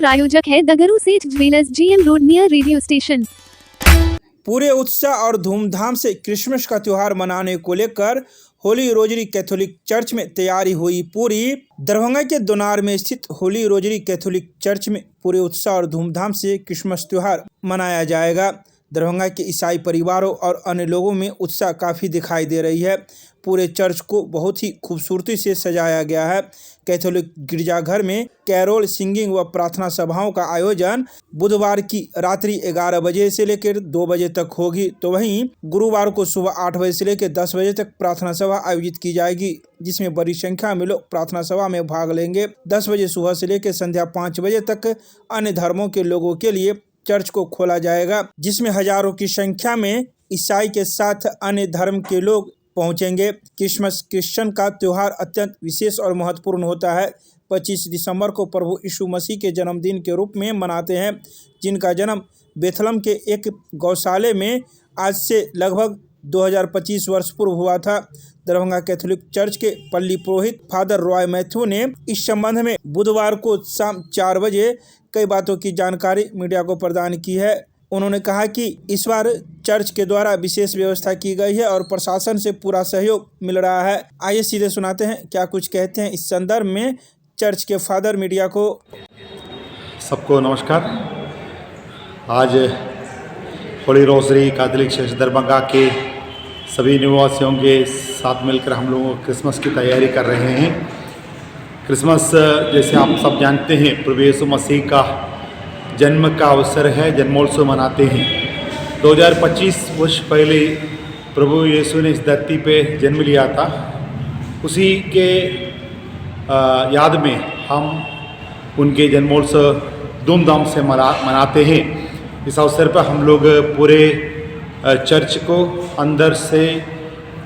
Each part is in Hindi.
प्रायोजक है द गुरु सेठ jewellers, GM road near radio station. पूरे उत्साह और धूमधाम से क्रिसमस का त्योहार मनाने को लेकर होली रोजरी कैथोलिक चर्च में तैयारी हुई पूरी। दरभंगा के दोनार में स्थित होली रोजरी कैथोलिक चर्च में पूरे उत्साह और धूमधाम से क्रिसमस त्योहार मनाया जाएगा। दरभंगा के ईसाई परिवारों और अन्य लोगों में उत्साह काफ़ी दिखाई दे रही है। पूरे चर्च को बहुत ही खूबसूरती से सजाया गया है। कैथोलिक गिरजाघर में कैरोल सिंगिंग व प्रार्थना सभाओं का आयोजन बुधवार की रात्रि 11 बजे से लेकर 2 बजे तक होगी, तो वहीं गुरुवार को सुबह 8 बजे से लेकर 10 बजे तक प्रार्थना सभा आयोजित की जाएगी, जिसमें बड़ी संख्या में लोग प्रार्थना सभा में भाग लेंगे। 10 बजे सुबह से लेकर संध्या 5 बजे तक अन्य धर्मों के लोगों के लिए चर्च को खोला जाएगा, जिसमें हजारों की संख्या में ईसाई के साथ अन्य धर्म के लोग पहुंचेंगे। क्रिसमस क्रिश्चियन का त्योहार अत्यंत विशेष और महत्वपूर्ण होता है। 25 दिसंबर को प्रभु यीशु मसीह के जन्मदिन के रूप में मनाते हैं, जिनका जन्म बेथलम के एक गौशाले में आज से लगभग 2025 वर्ष पूर्व हुआ था। दरभंगा कैथोलिक चर्च के पल्ली पुरोहित फादर रॉय मैथ्यू ने इस संबंध में बुधवार को शाम 4 बजे कई बातों की जानकारी मीडिया को प्रदान की है। उन्होंने कहा कि इस बार चर्च के द्वारा विशेष व्यवस्था की गई है और प्रशासन से पूरा सहयोग मिल रहा है। आइए सीधे सुनाते हैं क्या कुछ कहते हैं इस संदर्भ में चर्च के फादर मीडिया को। सबको नमस्कार। आज Holi rosary Catholic church Darbhanga के सभी निवासियों के साथ मिलकर हम लोग क्रिसमस की तैयारी कर रहे हैं। क्रिसमस जैसे आप सब जानते हैं प्रभु यीशु मसीह का जन्म का अवसर है, जन्मोत्सव मनाते हैं। 2025 वर्ष पहले प्रभु यीशु ने इस धरती पे जन्म लिया था, उसी के याद में हम उनके जन्मोत्सव धूमधाम से मनाते हैं। इस अवसर पर हम लोग पूरे चर्च को अंदर से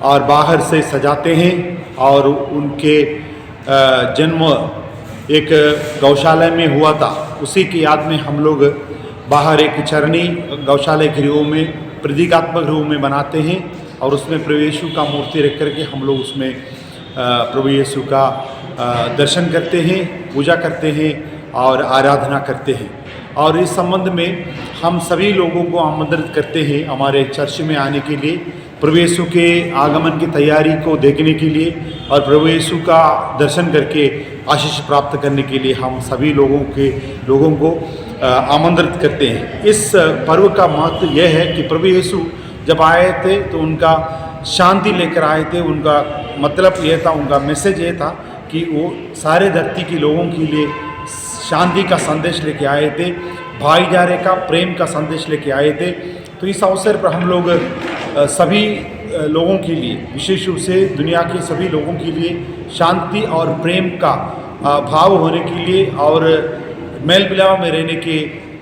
और बाहर से सजाते हैं और उनके जन्म एक गौशाला में हुआ था, उसी की याद में हम लोग बाहर एक चरनी गौशाला गृहों में प्रतीकात्मक रूप में बनाते हैं और उसमें प्रभु यीशु का मूर्ति रख करके हम लोग उसमें प्रभु यीशु का दर्शन करते हैं, पूजा करते हैं और आराधना करते हैं। और इस संबंध में हम सभी लोगों को आमंत्रित करते हैं हमारे चर्च में आने के लिए, प्रभु यीशु के आगमन की तैयारी को देखने के लिए और प्रभु यीशु का दर्शन करके आशीष प्राप्त करने के लिए हम सभी लोगों को आमंत्रित करते हैं। इस पर्व का महत्व यह है कि प्रभु यीशु जब आए थे तो उनका शांति लेकर आए थे। उनका मतलब यह था, उनका मैसेज ये था कि वो सारे धरती के लोगों के लिए शांति का संदेश लेके आए थे, भाईचारे का, प्रेम का संदेश लेके आए थे। तो इस अवसर पर हम लोग सभी लोगों के लिए, विशेष रूप से दुनिया के सभी लोगों के लिए शांति और प्रेम का भाव होने के लिए और मेल मिलाप में रहने के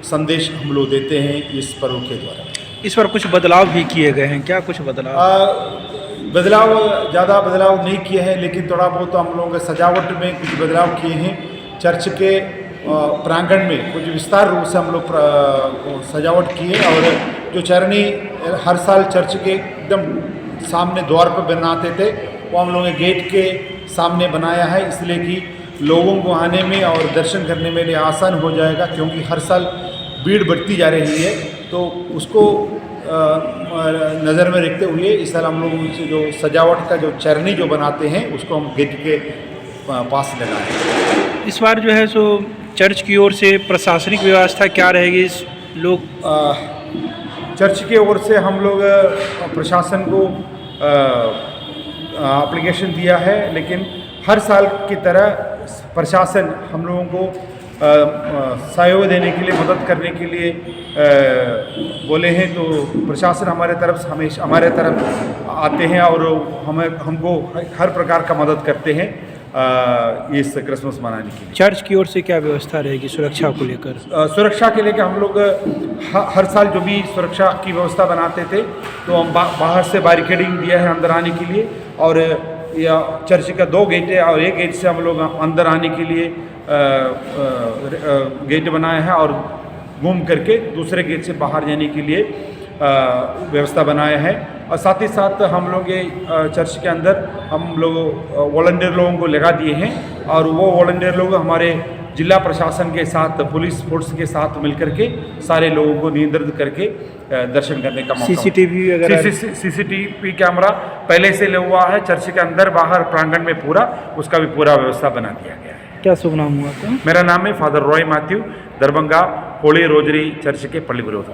संदेश हम लोग देते हैं इस पर्व के द्वारा। इस पर कुछ बदलाव भी किए गए हैं, क्या कुछ बदलाव ज़्यादा बदलाव नहीं किए हैं, लेकिन थोड़ा बहुत हम लोगों के सजावट में कुछ बदलाव किए हैं। चर्च के प्रांगण में कुछ विस्तार रूप से हम लोग सजावट किए और जो चरनी हर साल चर्च के एकदम सामने द्वार पर बनाते थे वो हम लोगों ने गेट के सामने बनाया है, इसलिए कि लोगों को आने में और दर्शन करने में आसान हो जाएगा, क्योंकि हर साल भीड़ बढ़ती जा रही है। तो उसको नज़र में रखते हुए इस साल हम लोग जो सजावट का जो चरनी जो बनाते हैं उसको हम गेट के पास लगाएं। इस बार जो है सो चर्च की ओर से प्रशासनिक व्यवस्था क्या रहेगी? लोग चर्च की ओर से हम लोग प्रशासन को एप्लीकेशन दिया है, लेकिन हर साल की तरह प्रशासन हम लोगों को सहयोग देने के लिए, मदद करने के लिए बोले हैं। तो प्रशासन हमारे तरफ आते हैं और हमको हर प्रकार का मदद करते हैं इस क्रिसमस मनाने के लिए। चर्च की ओर से क्या व्यवस्था रहेगी सुरक्षा को लेकर? सुरक्षा के लेकर हम लोग हर साल जो भी सुरक्षा की व्यवस्था बनाते थे तो हम बाहर से बैरिकेडिंग दिया है अंदर आने के लिए, और या चर्च का 2 गेट है और एक गेट से हम लोग अंदर आने के लिए गेट बनाया है और घूम करके दूसरे गेट से बाहर जाने के लिए व्यवस्था बनाया है। और साथ ही साथ हम लोग ये चर्च के अंदर हम लोग वॉलंटियर लोगों को लगा दिए हैं और वो वॉलंटियर लोग हमारे जिला प्रशासन के साथ पुलिस फोर्स के साथ मिलकर के सारे लोगों को नियंत्रित करके दर्शन करने का मौका CCTV वगैरह CCTV कैमरा पहले से लगा हुआ है चर्च के अंदर बाहर प्रांगण में पूरा, उसका भी पूरा व्यवस्था बना दिया गया है। क्या शुभ नाम हुआ आपका? मेरा नाम है father Roy Matthew, Darbhanga Holi rosary church के पल्ली विरोध।